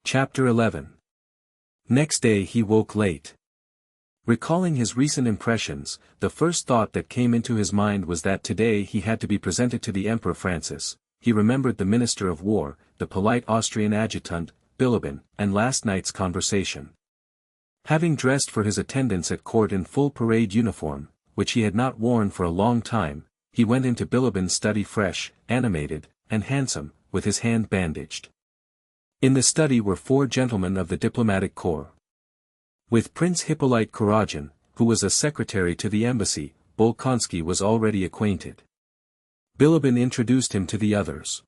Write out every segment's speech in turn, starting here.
Chapter 11. Next day he woke late. Recalling his recent impressions, the first thought that came into his mind was that today he had to be presented to the Emperor Francis. He remembered the Minister of War, the polite Austrian adjutant, Bilibin, and last night's conversation. Having dressed for his attendance at court in full parade uniform, which he had not worn for a long time, he went into Bilibin's study fresh, animated, and handsome, with his hand bandaged. In the study were 4 gentlemen of the diplomatic corps. With Prince Hippolyte Kurágin, who was a secretary to the embassy, Bolkonsky was already acquainted. Bilibin introduced him to the others.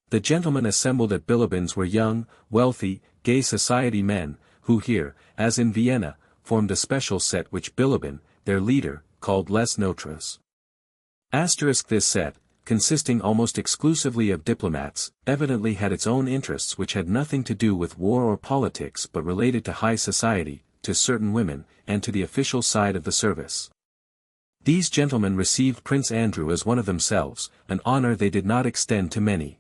The gentlemen assembled at Bilibin's were young, wealthy, gay society men, who here, as in Vienna, formed a special set which Bilibin, their leader, called les Notres. This set, consisting almost exclusively of diplomats, evidently had its own interests which had nothing to do with war or politics but related to high society, to certain women, and to the official side of the service. These gentlemen received Prince Andrew as one of themselves, an honor they did not extend to many.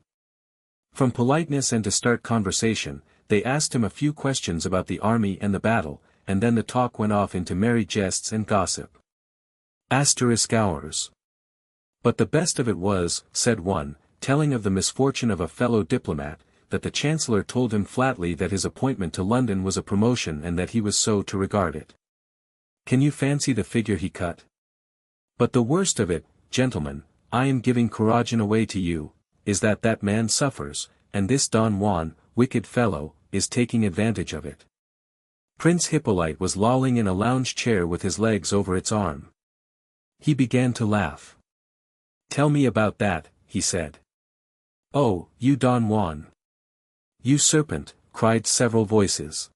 From politeness and to start conversation, they asked him a few questions about the army and the battle, and then the talk went off into merry jests and gossip. Hours. But the best of it was, said one, telling of the misfortune of a fellow diplomat, that the Chancellor told him flatly that his appointment to London was a promotion and that he was so to regard it. Can you fancy the figure he cut? But the worst of it, gentlemen, I am giving Kurágin away to you, is that man suffers, and this Don Juan, wicked fellow, is taking advantage of it. Prince Hippolyte was lolling in a lounge chair with his legs over its arm. He began to laugh. Tell me about that, he said. Oh, you Don Juan. You serpent, cried several voices.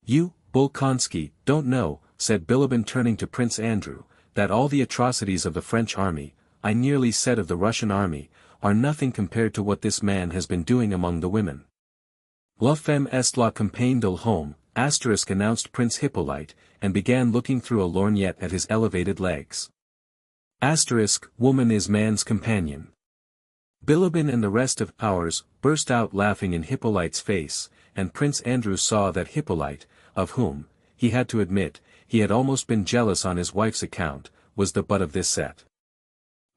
You, Bolkonsky, don't know, said Bilibin turning to Prince Andrew, that all the atrocities of the French army, I nearly said of the Russian army, are nothing compared to what this man has been doing among the women. La femme est la compagne de l'homme, announced Prince Hippolyte, and began looking through a lorgnette at his elevated legs. Woman is man's companion. Bilibin and the rest of ours burst out laughing in Hippolyte's face, and Prince Andrew saw that Hippolyte, of whom, he had to admit, he had almost been jealous on his wife's account, was the butt of this set.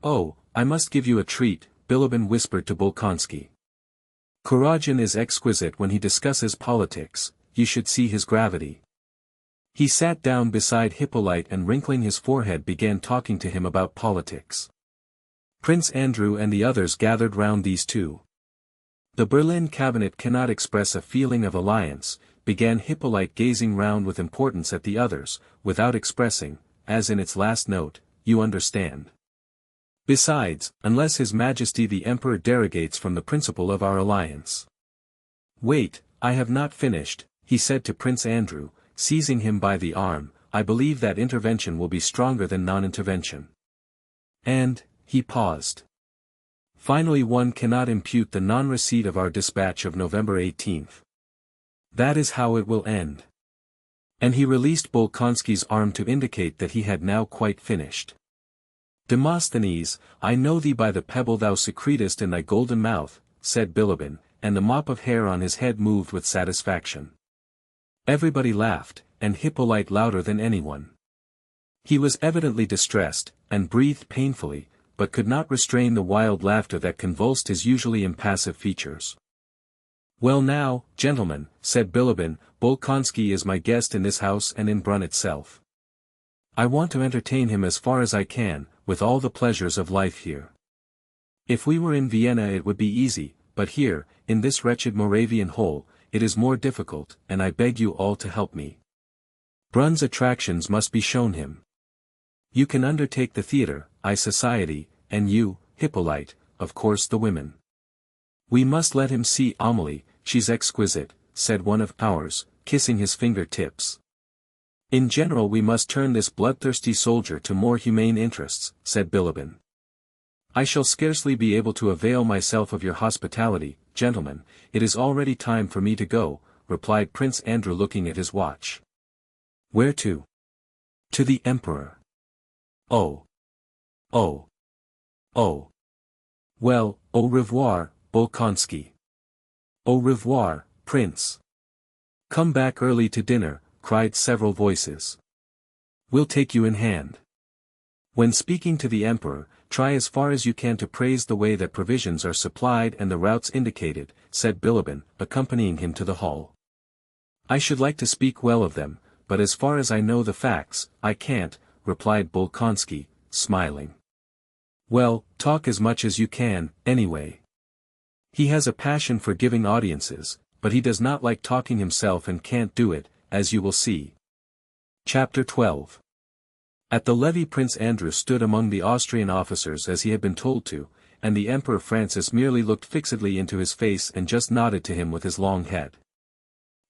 Oh, I must give you a treat, Bilibin whispered to Bolkonsky. Kurágin is exquisite when he discusses politics, you should see his gravity. He sat down beside Hippolyte and wrinkling his forehead began talking to him about politics. Prince Andrew and the others gathered round these two. The Berlin cabinet cannot express a feeling of alliance, began Hippolyte gazing round with importance at the others, without expressing, as in its last note, you understand. Besides, unless His Majesty the Emperor derogates from the principle of our alliance. Wait, I have not finished, he said to Prince Andrew, seizing him by the arm, I believe that intervention will be stronger than non-intervention. And, he paused. Finally one cannot impute the non-receipt of our dispatch of November 18th. That is how it will end. And he released Bolkonsky's arm to indicate that he had now quite finished. Demosthenes, I know thee by the pebble thou secretest in thy golden mouth, said Bilibin, and the mop of hair on his head moved with satisfaction. Everybody laughed, and Hippolyte louder than anyone. He was evidently distressed, and breathed painfully, but could not restrain the wild laughter that convulsed his usually impassive features. Well now, gentlemen, said Bilibin, Bolkonsky is my guest in this house and in Brunn itself. I want to entertain him as far as I can, with all the pleasures of life here. If we were in Vienna it would be easy, but here, in this wretched Moravian hole, it is more difficult, and I beg you all to help me. Brunn's attractions must be shown him. You can undertake the theatre, I society, and you, Hippolyte, of course the women. We must let him see Amélie, she's exquisite, said one of ours, kissing his finger-tips. In general we must turn this bloodthirsty soldier to more humane interests, said Bilibin. I shall scarcely be able to avail myself of your hospitality, gentlemen, it is already time for me to go, replied Prince Andrew looking at his watch. Where to? To the Emperor. Oh. Oh. Oh. Well, au revoir, Bolkonsky. Au revoir, Prince. Come back early to dinner, cried several voices. We'll take you in hand. When speaking to the emperor, try as far as you can to praise the way that provisions are supplied and the routes indicated, said Bilibin, accompanying him to the hall. I should like to speak well of them, but as far as I know the facts, I can't, replied Bolkonsky, smiling. Well, talk as much as you can, anyway. He has a passion for giving audiences, but he does not like talking himself and can't do it, as you will see. Chapter 12. At the levee Prince Andrew stood among the Austrian officers as he had been told to, and the Emperor Francis merely looked fixedly into his face and just nodded to him with his long head.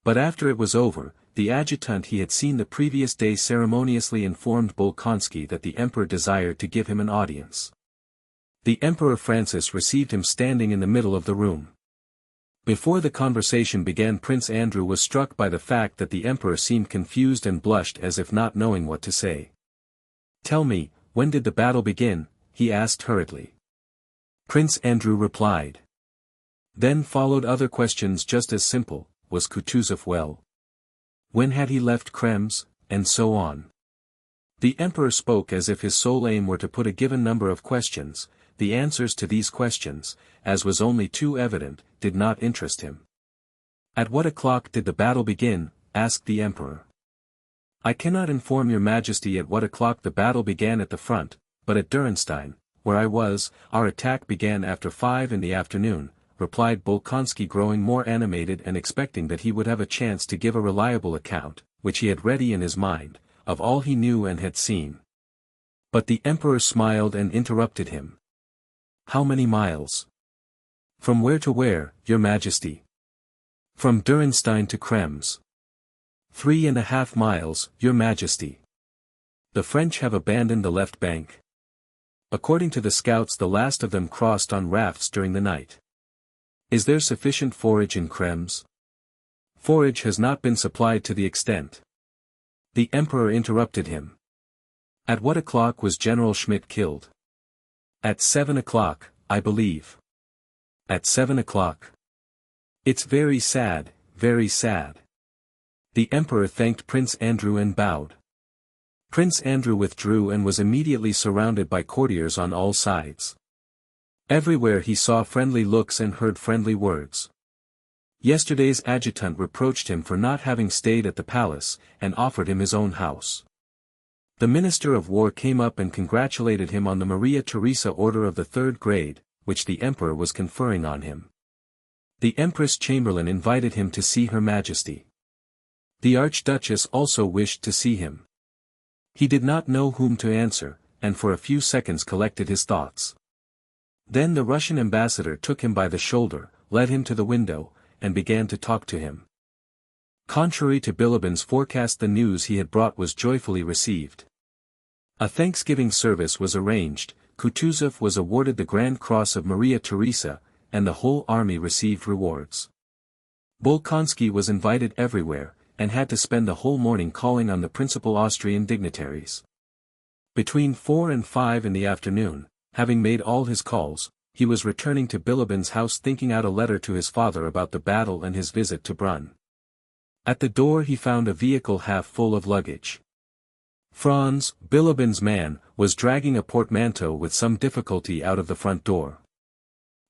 But after it was over, the adjutant he had seen the previous day ceremoniously informed Bolkonsky that the Emperor desired to give him an audience. The Emperor Francis received him standing in the middle of the room. Before the conversation began, Prince Andrew was struck by the fact that the Emperor seemed confused and blushed as if not knowing what to say. Tell me, when did the battle begin? He asked hurriedly. Prince Andrew replied. Then followed other questions just as simple, was Kutuzov well? When had he left Krems, and so on. The Emperor spoke as if his sole aim were to put a given number of questions. The answers to these questions, as was only too evident, did not interest him. At what o'clock did the battle begin? Asked the Emperor. I cannot inform your Majesty at what o'clock the battle began at the front, but at Durenstein, where I was, our attack began after 5 in the afternoon, replied Bolkonsky, growing more animated and expecting that he would have a chance to give a reliable account, which he had ready in his mind, of all he knew and had seen. But the Emperor smiled and interrupted him. How many miles? From where to where, your Majesty? From Durenstein to Krems. 3.5 miles, your Majesty. The French have abandoned the left bank. According to the scouts, the last of them crossed on rafts during the night. Is there sufficient forage in Krems? Forage has not been supplied to the extent. The Emperor interrupted him. At what o'clock was General Schmidt killed? At 7 o'clock, I believe. At 7 o'clock. It's very sad, very sad. The Emperor thanked Prince Andrew and bowed. Prince Andrew withdrew and was immediately surrounded by courtiers on all sides. Everywhere he saw friendly looks and heard friendly words. Yesterday's adjutant reproached him for not having stayed at the palace, and offered him his own house. The Minister of War came up and congratulated him on the Maria Theresa Order of the 3rd grade, which the Emperor was conferring on him. The Empress Chamberlain invited him to see Her Majesty. The Archduchess also wished to see him. He did not know whom to answer, and for a few seconds collected his thoughts. Then the Russian ambassador took him by the shoulder, led him to the window, and began to talk to him. Contrary to Bilibin's forecast, the news he had brought was joyfully received. A Thanksgiving service was arranged, Kutuzov was awarded the Grand Cross of Maria Theresa, and the whole army received rewards. Bolkonsky was invited everywhere, and had to spend the whole morning calling on the principal Austrian dignitaries. Between 4 and 5 in the afternoon, having made all his calls, he was returning to Bilibin's house thinking out a letter to his father about the battle and his visit to Brunn. At the door he found a vehicle half full of luggage. Franz, Bilibin's man, was dragging a portmanteau with some difficulty out of the front door.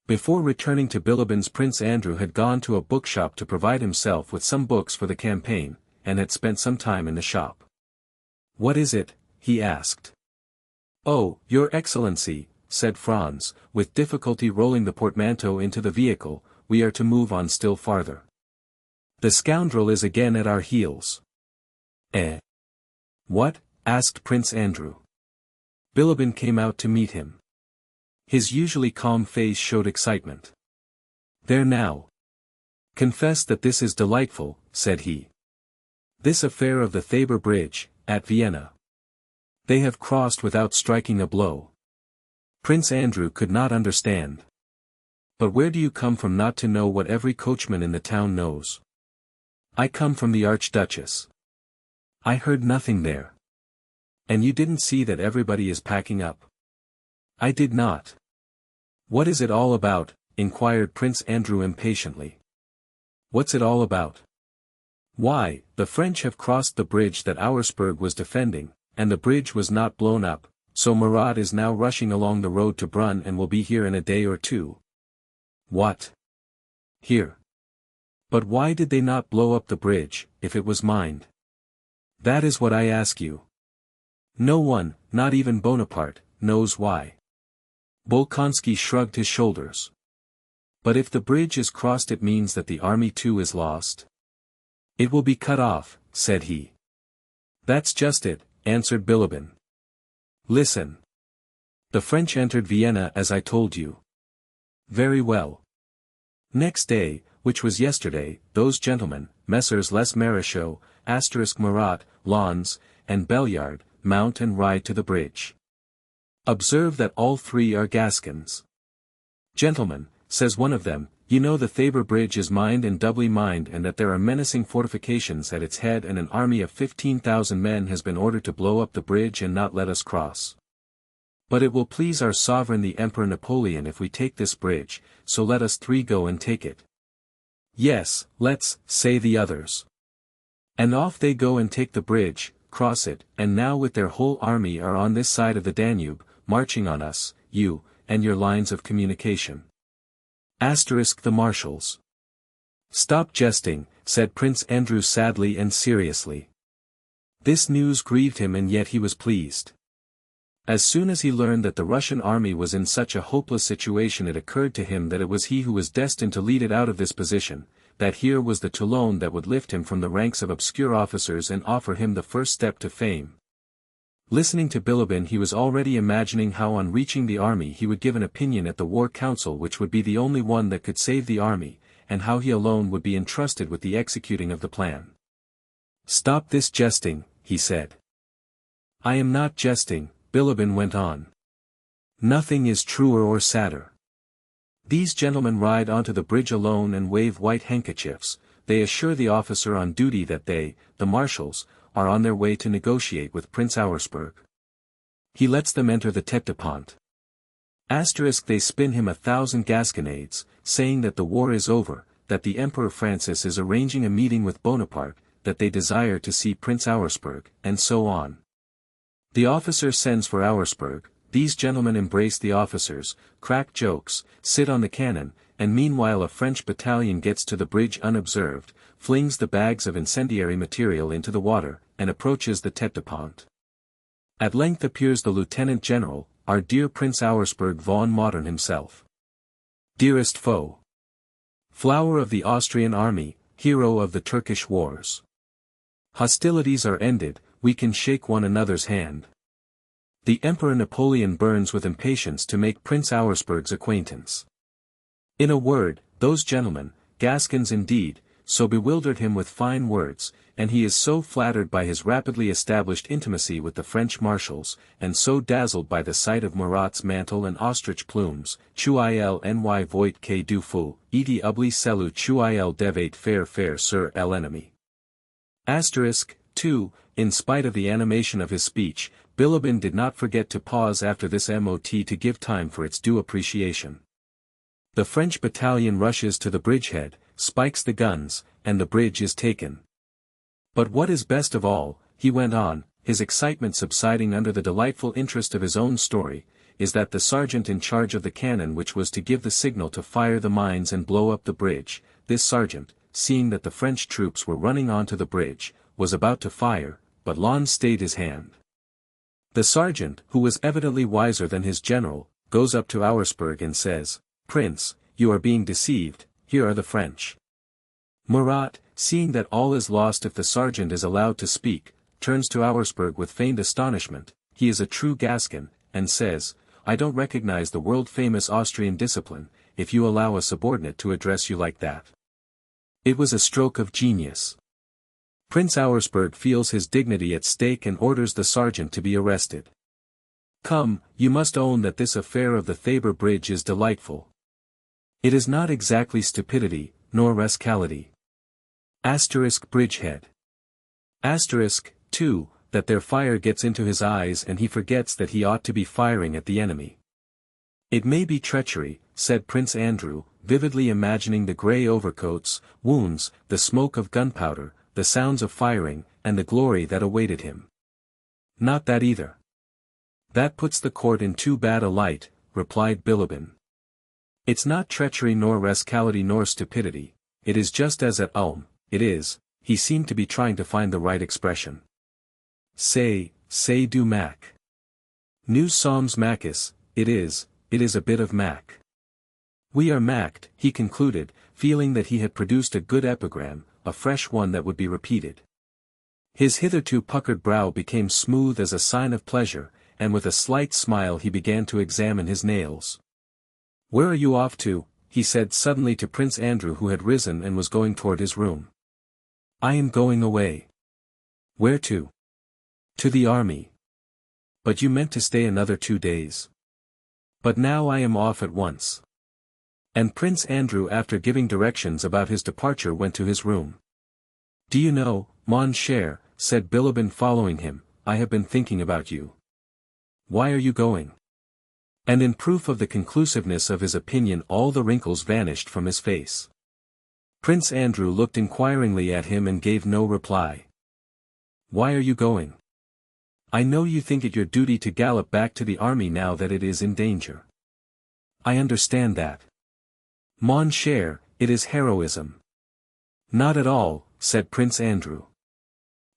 Before returning to Bilibin's, Prince Andrew had gone to a bookshop to provide himself with some books for the campaign, and had spent some time in the shop. What is it? He asked. Oh, Your Excellency, said Franz, with difficulty rolling the portmanteau into the vehicle, we are to move on still farther. The scoundrel is again at our heels. Eh? What? Asked Prince Andrew. Bilibin came out to meet him. His usually calm face showed excitement. There now. Confess that this is delightful, said he. This affair of the Thabor Bridge, at Vienna. They have crossed without striking a blow. Prince Andrew could not understand. But where do you come from not to know what every coachman in the town knows? I come from the Archduchess. I heard nothing there. And you didn't see that everybody is packing up? I did not. What is it all about? Inquired Prince Andrew impatiently. What's it all about? Why, the French have crossed the bridge that Auersperg was defending, and the bridge was not blown up, so Murat is now rushing along the road to Brunn and will be here in a day or two. What? Here. But why did they not blow up the bridge, if it was mined? That is what I ask you. No one, not even Bonaparte, knows why. Bolkonsky shrugged his shoulders. But if the bridge is crossed, it means that the army too is lost. It will be cut off, said he. That's just it, answered Bilibin. Listen. The French entered Vienna as I told you. Very well. Next day, which was yesterday, those gentlemen, Messrs. Les Maréchaux, Murat, Lons, and Belliard, mount and ride to the bridge. Observe that all three are Gascons. Gentlemen, says one of them, you know the Thabor Bridge is mined and doubly mined, and that there are menacing fortifications at its head, and an army of 15,000 men has been ordered to blow up the bridge and not let us cross. But it will please our sovereign the Emperor Napoleon if we take this bridge, so let us three go and take it. Yes, let's, say the others. And off they go and take the bridge, cross it, and now with their whole army are on this side of the Danube, marching on us, you, and your lines of communication. The marshals. Stop jesting, said Prince Andrew sadly and seriously. This news grieved him, and yet he was pleased. As soon as he learned that the Russian army was in such a hopeless situation, it occurred to him that it was he who was destined to lead it out of this position, that here was the Toulon that would lift him from the ranks of obscure officers and offer him the first step to fame. Listening to Bilibin, he was already imagining how on reaching the army he would give an opinion at the War Council which would be the only one that could save the army, and how he alone would be entrusted with the executing of the plan. Stop this jesting, he said. I am not jesting, Bilibin went on. Nothing is truer or sadder. These gentlemen ride onto the bridge alone and wave white handkerchiefs. They assure the officer on duty that they, the marshals, are on their way to negotiate with Prince Auersperg. He lets them enter the tête de pont. They spin him 1,000 gasconades, saying that the war is over, that the Emperor Francis is arranging a meeting with Bonaparte, that they desire to see Prince Auersperg, and so on. The officer sends for Auersperg, these gentlemen embrace the officers, crack jokes, sit on the cannon, and meanwhile a French battalion gets to the bridge unobserved, flings the bags of incendiary material into the water, and approaches the tête de pont. At length appears the Lieutenant General, our dear Prince Auersperg von Modern himself. Dearest foe. Flower of the Austrian army, hero of the Turkish wars. Hostilities are ended, we can shake one another's hand. The Emperor Napoleon burns with impatience to make Prince Auersperg's acquaintance. In a word, those gentlemen, Gascons indeed, so bewildered him with fine words, and he is so flattered by his rapidly established intimacy with the French marshals, and so dazzled by the sight of Murat's mantle and ostrich plumes, Chuil ny voit que du fou, et oubli celu Chuil devait faire sur l'ennemi. Too, in spite of the animation of his speech, Bilibin did not forget to pause after this mot to give time for its due appreciation. The French battalion rushes to the bridgehead, spikes the guns, and the bridge is taken. But what is best of all, he went on, his excitement subsiding under the delightful interest of his own story, is that the sergeant in charge of the cannon which was to give the signal to fire the mines and blow up the bridge, this sergeant, seeing that the French troops were running onto the bridge, was about to fire, but Lons stayed his hand. The sergeant, who was evidently wiser than his general, goes up to Auersperg and says, Prince, you are being deceived, here are the French. Murat, seeing that all is lost if the sergeant is allowed to speak, turns to Auersperg with feigned astonishment, he is a true Gascon, and says, I don't recognize the world-famous Austrian discipline, if you allow a subordinate to address you like that. It was a stroke of genius. Prince Auersperg feels his dignity at stake and orders the sergeant to be arrested. Come, you must own that this affair of the Thabor Bridge is delightful. It is not exactly stupidity, nor rascality. Bridgehead. Too, that their fire gets into his eyes and he forgets that he ought to be firing at the enemy. It may be treachery, said Prince Andrew, vividly imagining the grey overcoats, wounds, the smoke of gunpowder, the sounds of firing, and the glory that awaited him. Not that either. That puts the court in too bad a light, replied Bilíbin. It's not treachery nor rascality nor stupidity, it is just as at Ulm, it is, he seemed to be trying to find the right expression. C'est du Mac. Nous sommes Macis, it is a bit of Mac. We are Macked, he concluded, feeling that he had produced a good epigram, a fresh one that would be repeated. His hitherto puckered brow became smooth as a sign of pleasure, and with a slight smile he began to examine his nails. Where are you off to? He said suddenly to Prince Andrew, who had risen and was going toward his room. I am going away. Where to? To the army. But you meant to stay another 2 days. But now I am off at once. And Prince Andrew, after giving directions about his departure, went to his room. Do you know, mon cher, said Bilíbin following him, I have been thinking about you. Why are you going? And in proof of the conclusiveness of his opinion all the wrinkles vanished from his face. Prince Andrew looked inquiringly at him and gave no reply. Why are you going? I know you think it your duty to gallop back to the army now that it is in danger. I understand that. Mon cher, it is heroism. Not at all, said Prince Andrew.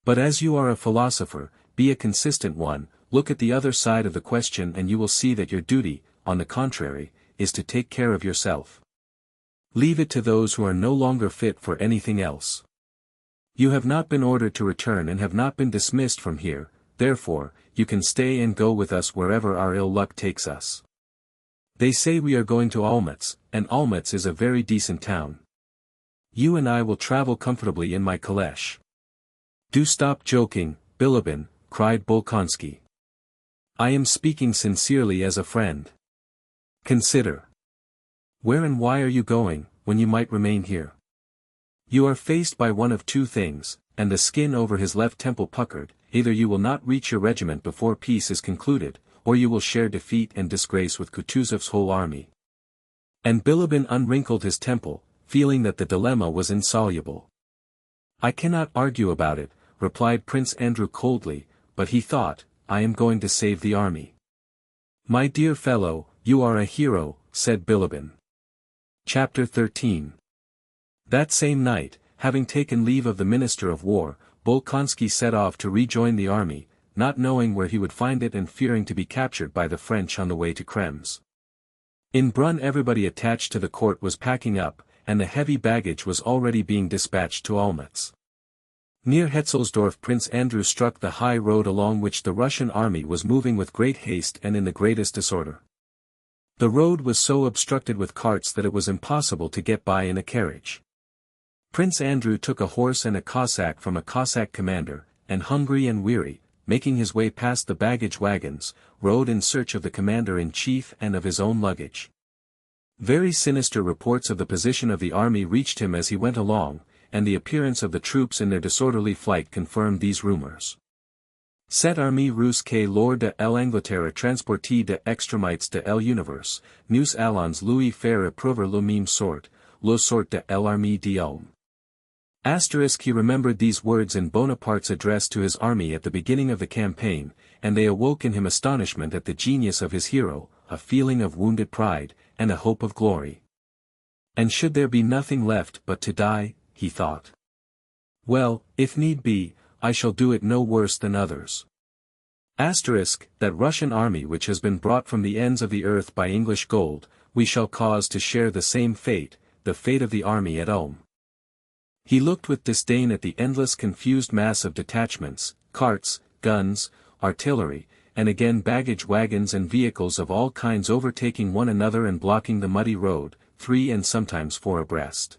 But as you are a philosopher, be a consistent one, look at the other side of the question and you will see that your duty, on the contrary, is to take care of yourself. Leave it to those who are no longer fit for anything else. You have not been ordered to return and have not been dismissed from here, therefore, you can stay and go with us wherever our ill luck takes us. They say we are going to Olmütz, and Olmütz is a very decent town. You and I will travel comfortably in my calèche. Do stop joking, Bilíbin, cried Bolkonsky. I am speaking sincerely as a friend. Consider. Where and why are you going, when you might remain here? You are faced by one of two things, and the skin over his left temple puckered, either you will not reach your regiment before peace is concluded, or you will share defeat and disgrace with Kutuzov's whole army. And Bilíbin unwrinkled his temple, feeling that the dilemma was insoluble. I cannot argue about it, replied Prince Andrew coldly, but he thought, I am going to save the army. My dear fellow, you are a hero, said Bilíbin. Chapter 13. That same night, having taken leave of the Minister of War, Bolkonsky set off to rejoin the army, not knowing where he would find it and fearing to be captured by the French on the way to Krems. In Brunn everybody attached to the court was packing up, and the heavy baggage was already being dispatched to Olmütz. Near Hetzelsdorf Prince Andrew struck the high road along which the Russian army was moving with great haste and in the greatest disorder. The road was so obstructed with carts that it was impossible to get by in a carriage. Prince Andrew took a horse and a Cossack from a Cossack commander, and hungry and weary, making his way past the baggage wagons, rode in search of the commander-in-chief and of his own luggage. Very sinister reports of the position of the army reached him as he went along, and the appearance of the troops in their disorderly flight confirmed these rumors. Cette armée russe que lors de l'Angleterre transportée de extremités de l'univers, nous allons lui faire éprouver le même sort, le sort de l'armée d'Ulm. He remembered these words in Bonaparte's address to his army at the beginning of the campaign, and they awoke in him astonishment at the genius of his hero, a feeling of wounded pride, and a hope of glory. And should there be nothing left but to die, he thought. Well, if need be, I shall do it no worse than others. That Russian army which has been brought from the ends of the earth by English gold, we shall cause to share the same fate, the fate of the army at Ulm. He looked with disdain at the endless confused mass of detachments, carts, guns, artillery, and again baggage wagons and vehicles of all kinds overtaking one another and blocking the muddy road, 3 and sometimes 4 abreast.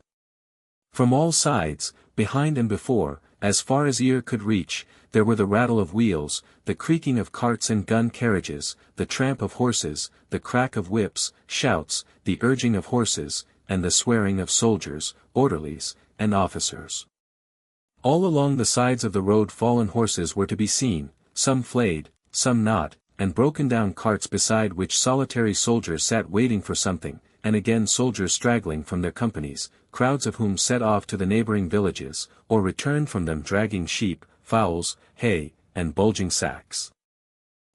From all sides, behind and before, as far as ear could reach, there were the rattle of wheels, the creaking of carts and gun carriages, the tramp of horses, the crack of whips, shouts, the urging of horses, and the swearing of soldiers, orderlies, and officers. All along the sides of the road fallen horses were to be seen, some flayed, some not, and broken down carts beside which solitary soldiers sat waiting for something, and again soldiers straggling from their companies, crowds of whom set off to the neighboring villages, or returned from them dragging sheep, fowls, hay, and bulging sacks.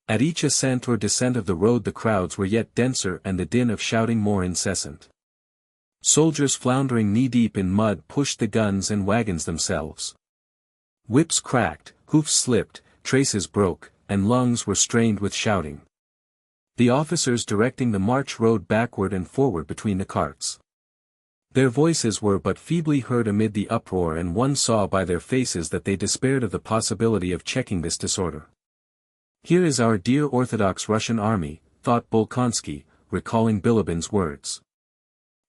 At each ascent or descent of the road the crowds were yet denser and the din of shouting more incessant. Soldiers floundering knee-deep in mud pushed the guns and wagons themselves. Whips cracked, hoofs slipped, traces broke, and lungs were strained with shouting. The officers directing the march rode backward and forward between the carts. Their voices were but feebly heard amid the uproar, and one saw by their faces that they despaired of the possibility of checking this disorder. "Here is our dear Orthodox Russian army," thought Bolkonsky, recalling Bilibin's words.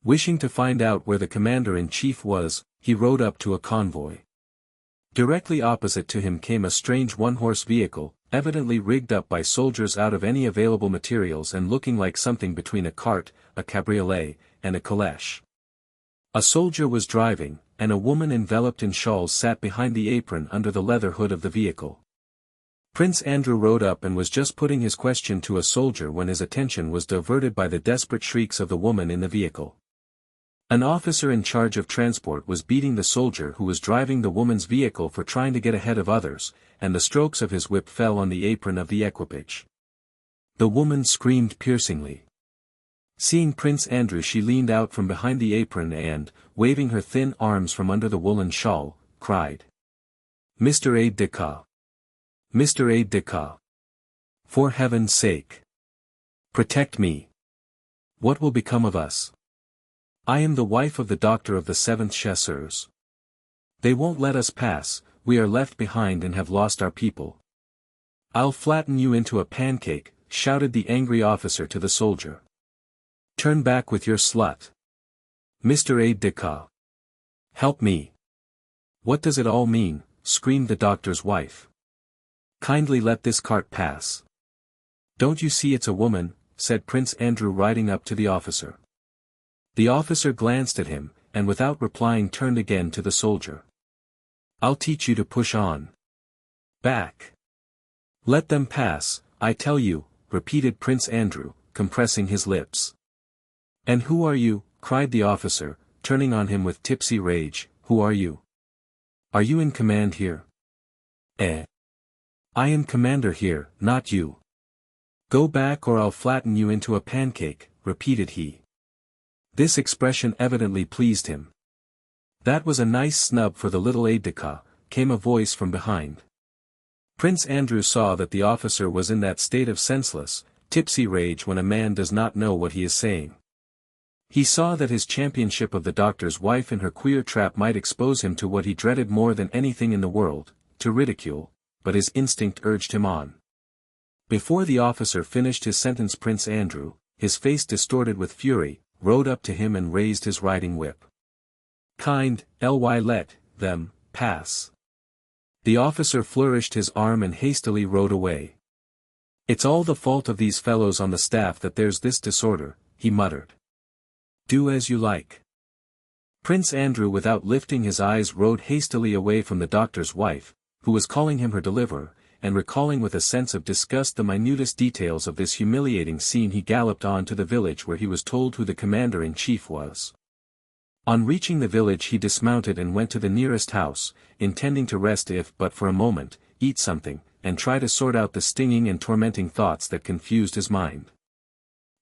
Wishing to find out where the commander-in-chief was, he rode up to a convoy. Directly opposite to him came a strange one-horse vehicle, evidently rigged up by soldiers out of any available materials and looking like something between a cart, a cabriolet, and a calèche. A soldier was driving, and a woman enveloped in shawls sat behind the apron under the leather hood of the vehicle. Prince Andrew rode up and was just putting his question to a soldier when his attention was diverted by the desperate shrieks of the woman in the vehicle. An officer in charge of transport was beating the soldier who was driving the woman's vehicle for trying to get ahead of others, and the strokes of his whip fell on the apron of the equipage. The woman screamed piercingly. Seeing Prince Andrew, she leaned out from behind the apron and, waving her thin arms from under the woolen shawl, cried, "Mr. Aide-de-camp! Mr. Aide-de-camp! For heaven's sake! Protect me! What will become of us? I am the wife of the doctor of the 7th Chasseurs. They won't let us pass, we are left behind and have lost our people. I'll flatten you into a pancake," shouted the angry officer to the soldier. "Turn back with your slut. Mr. Aide-de-camp. Help me." "What does it all mean?" screamed the doctor's wife. "Kindly let this cart pass." "Don't you see it's a woman?" said Prince Andrew riding up to the officer. The officer glanced at him, and without replying turned again to the soldier. "I'll teach you to push on. Back. Let them pass, I tell you," repeated Prince Andrew, compressing his lips. "And who are you?" cried the officer, turning on him with tipsy rage. "Who are you? Are you in command here?" "Eh? I am commander here, not you. Go back or I'll flatten you into a pancake," repeated he. This expression evidently pleased him. "That was a nice snub for the little aide-de-camp," came a voice from behind. Prince Andrew saw that the officer was in that state of senseless, tipsy rage when a man does not know what he is saying. He saw that his championship of the doctor's wife in her queer trap might expose him to what he dreaded more than anything in the world, to ridicule, but his instinct urged him on. Before the officer finished his sentence, Prince Andrew, his face distorted with fury, rode up to him and raised his riding whip. "Kind, let them pass." The officer flourished his arm and hastily rode away. "It's all the fault of these fellows on the staff that there's this disorder," he muttered. "Do as you like." Prince Andrew, without lifting his eyes, rode hastily away from the doctor's wife, who was calling him her deliverer, and recalling with a sense of disgust the minutest details of this humiliating scene, he galloped on to the village where he was told who the commander-in-chief was. On reaching the village he dismounted and went to the nearest house, intending to rest if but for a moment, eat something, and try to sort out the stinging and tormenting thoughts that confused his mind.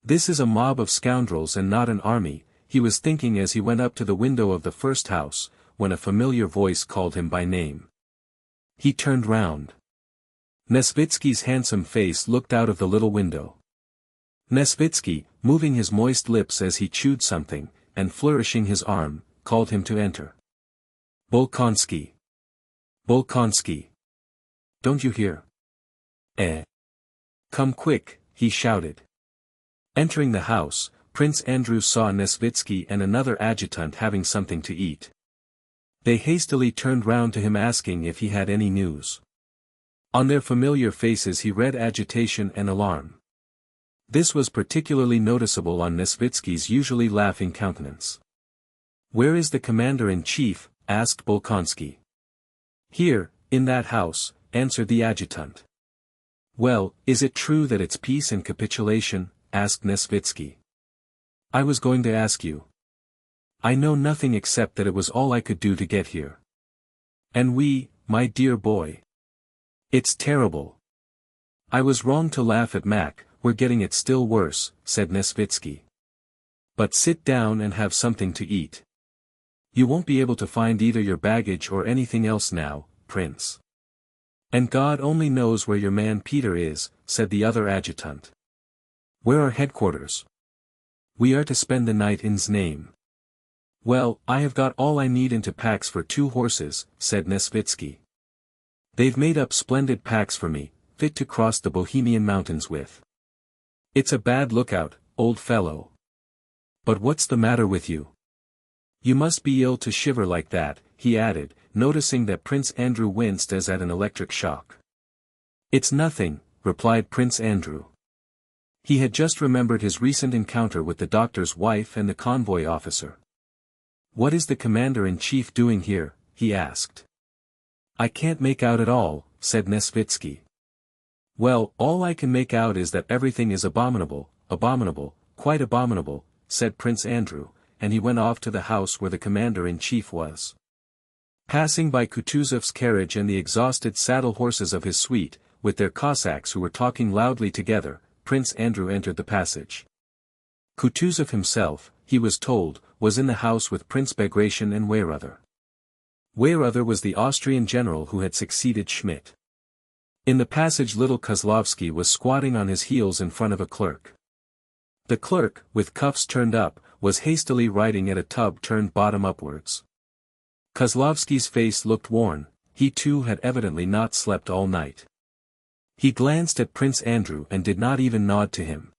"This is a mob of scoundrels and not an army," he was thinking as he went up to the window of the first house, when a familiar voice called him by name. He turned round. Nesvitsky's handsome face looked out of the little window. Nesvitsky, moving his moist lips as he chewed something, and flourishing his arm, called him to enter. "Bolkonsky! Bolkonsky! Don't you hear? Eh? Come quick," he shouted. Entering the house, Prince Andrew saw Nesvitsky and another adjutant having something to eat. They hastily turned round to him asking if he had any news. On their familiar faces he read agitation and alarm. This was particularly noticeable on Nesvitsky's usually laughing countenance. "Where is the commander-in-chief?" asked Bolkonsky. "Here, in that house," answered the adjutant. "Well, is it true that it's peace and capitulation?" asked Nesvitsky. I was going to ask you. I know nothing except that it was all I could do to get here. And we, my dear boy. It's terrible. I was wrong to laugh at Mac, we're getting it still worse, said Nesvitsky. But sit down and have something to eat. You won't be able to find either your baggage or anything else now, Prince. And God only knows where your man Peter is, said the other adjutant. Where are headquarters? We are to spend the night in Znaim. Well, I have got all I need into packs for 2 horses, said Nesvitsky. They've made up splendid packs for me, fit to cross the Bohemian mountains with. It's a bad lookout, old fellow. But what's the matter with you? You must be ill to shiver like that, he added, noticing that Prince Andrew winced as at an electric shock. It's nothing, replied Prince Andrew. He had just remembered his recent encounter with the doctor's wife and the convoy officer. What is the commander-in-chief doing here? He asked. I can't make out at all, said Nesvitsky. Well, all I can make out is that everything is abominable, quite abominable, said Prince Andrew, and he went off to the house where the commander-in-chief was. Passing by Kutuzov's carriage and the exhausted saddle horses of his suite, with their Cossacks who were talking loudly together, Prince Andrew entered the passage. Kutuzov himself, he was told, was in the house with Prince Bagration and Weyrother. Weyrother was the Austrian general who had succeeded Schmidt. In the passage little Kozlovsky was squatting on his heels in front of a clerk. The clerk, with cuffs turned up, was hastily writing at a tub turned bottom upwards. Kozlovsky's face looked worn, he too had evidently not slept all night. He glanced at Prince Andrew and did not even nod to him.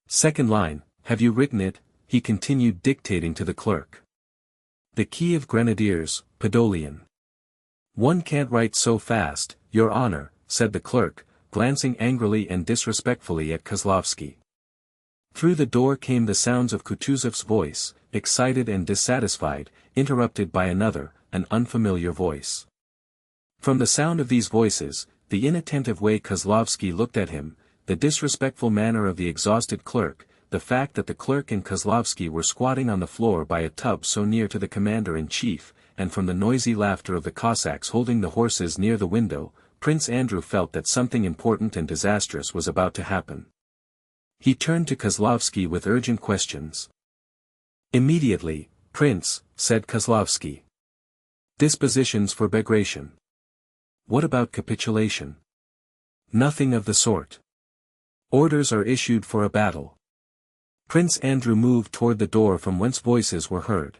Second line, have you written it? He continued dictating to the clerk. The Kiev Grenadiers, Podolian. One can't write so fast, Your Honor, said the clerk, glancing angrily and disrespectfully at Kozlovsky. Through the door came the sounds of Kutuzov's voice, excited and dissatisfied, interrupted by another, an unfamiliar voice. From the sound of these voices, the inattentive way Kozlovsky looked at him, the disrespectful manner of the exhausted clerk, the fact that the clerk and Kozlovsky were squatting on the floor by a tub so near to the commander-in-chief, and from the noisy laughter of the Cossacks holding the horses near the window, Prince Andrew felt that something important and disastrous was about to happen. He turned to Kozlovsky with urgent questions. Immediately, Prince, said Kozlovsky. Dispositions for Bagration. What about capitulation? Nothing of the sort. Orders are issued for a battle. Prince Andrew moved toward the door from whence voices were heard.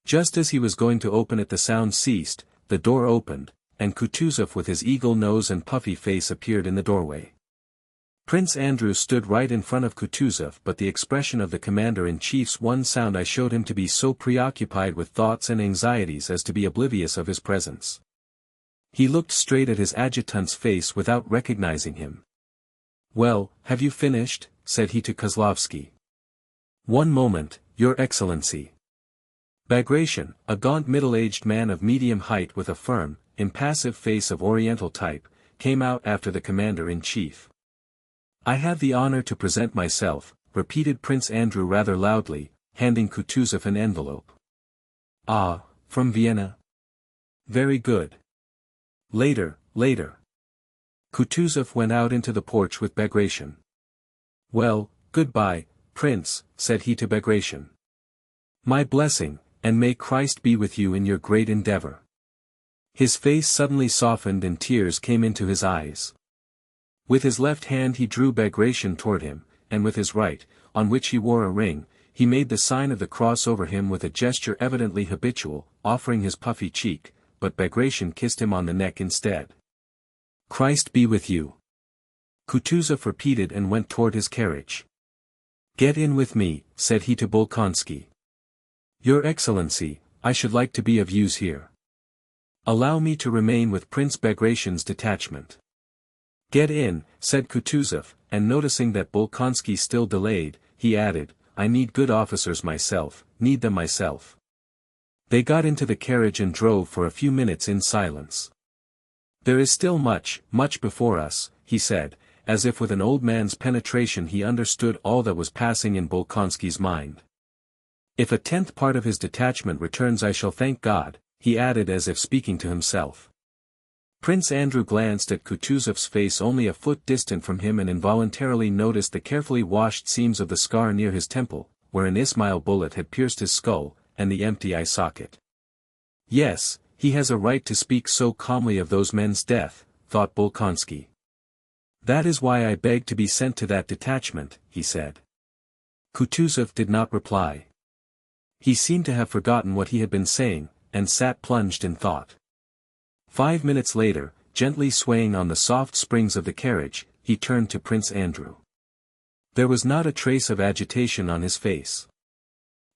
Just as he was going to open it the sound ceased, the door opened, and Kutuzov with his eagle nose and puffy face appeared in the doorway. Prince Andrew stood right in front of Kutuzov, but the expression of the commander-in-chief's one sound I showed him to be so preoccupied with thoughts and anxieties as to be oblivious of his presence. He looked straight at his adjutant's face without recognizing him. Well, have you finished? Said he to Kozlovsky. One moment, Your Excellency. Bagration, a gaunt middle-aged man of medium height with a firm, impassive face of Oriental type, came out after the commander-in-chief. I have the honor to present myself, repeated Prince Andrew rather loudly, handing Kutuzov an envelope. Ah, from Vienna? Very good. Later. Kutuzov went out into the porch with Bagration. Well, goodbye, Prince, said he to Bagration. My blessing, and may Christ be with you in your great endeavor. His face suddenly softened and tears came into his eyes. With his left hand he drew Bagration toward him, and with his right, on which he wore a ring, he made the sign of the cross over him with a gesture evidently habitual, offering his puffy cheek, but Bagration kissed him on the neck instead. Christ be with you. Kutuzov repeated and went toward his carriage. Get in with me, said he to Bolkonsky. Your Excellency, I should like to be of use here. Allow me to remain with Prince Bagration's detachment. Get in, said Kutuzov, and noticing that Bolkonsky still delayed, he added, I need good officers myself, need them myself. They got into the carriage and drove for a few minutes in silence. There is still much before us, he said, as if with an old man's penetration he understood all that was passing in Bolkonsky's mind. If a 10th part of his detachment returns I shall thank God, he added as if speaking to himself. Prince Andrew glanced at Kutuzov's face only a foot distant from him and involuntarily noticed the carefully washed seams of the scar near his temple, where an Ismail bullet had pierced his skull, and the empty eye socket. Yes, he has a right to speak so calmly of those men's death, thought Bolkonsky. That is why I beg to be sent to that detachment, he said. Kutuzov did not reply. He seemed to have forgotten what he had been saying, and sat plunged in thought. 5 minutes later, gently swaying on the soft springs of the carriage, he turned to Prince Andrew. There was not a trace of agitation on his face.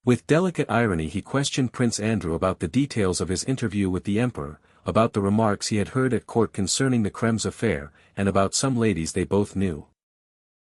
With delicate irony he questioned Prince Andrew about the details of his interview with the Emperor, about the remarks he had heard at court concerning the Krems affair, and about some ladies they both knew.